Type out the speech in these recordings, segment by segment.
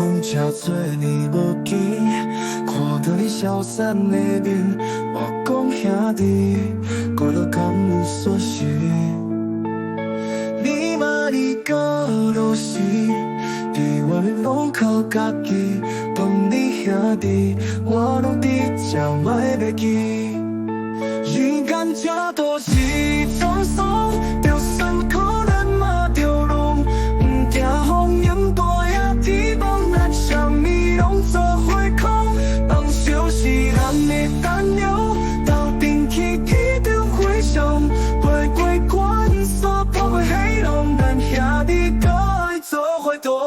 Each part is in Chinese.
讲遮多年无见，看到你消散的面，我讲兄弟，过了敢有所失？你嘛你个都是，伫我面拢靠家己，帮你兄弟，我拢伫这卖袂记。人间这都是沧桑，就算可能嘛着拢，不惊风烟大呀天崩，咱啥物拢做伙空，放手是咱的担忧，斗阵去天着回想，飞过关锁，破过黑龙，咱兄弟搁爱做伙躲。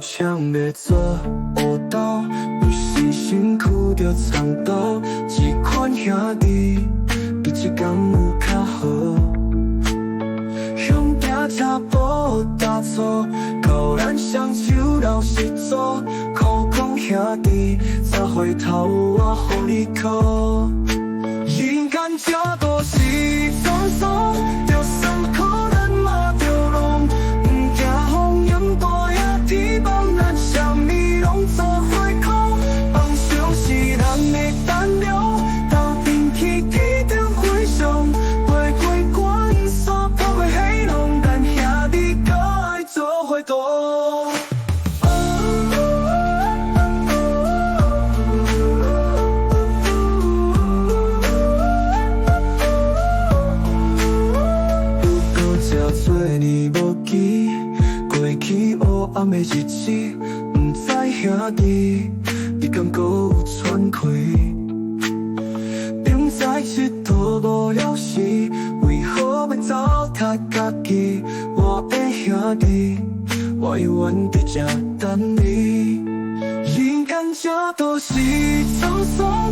想要做黑道，有时辛苦着藏刀，一款兄弟比一天有较好。兄弟车步踏错，靠咱双手老实做，苦讲兄弟，早回头我予你靠。人间这都是沧桑，就算可能嘛着拢，不惊风烟大呀天崩，咱啥物拢做伙空，放手是咱的担忧，斗阵去天着回想，飞过关锁，破过黑龙，咱兄弟搁爱做伙躲。遮多年无见，过去黑暗的日子，不知兄弟，你敢搁有喘气？明知佚佗无聊时，为何要糟蹋家己？我的兄弟，我永远伫这等你。人间这都是沧桑。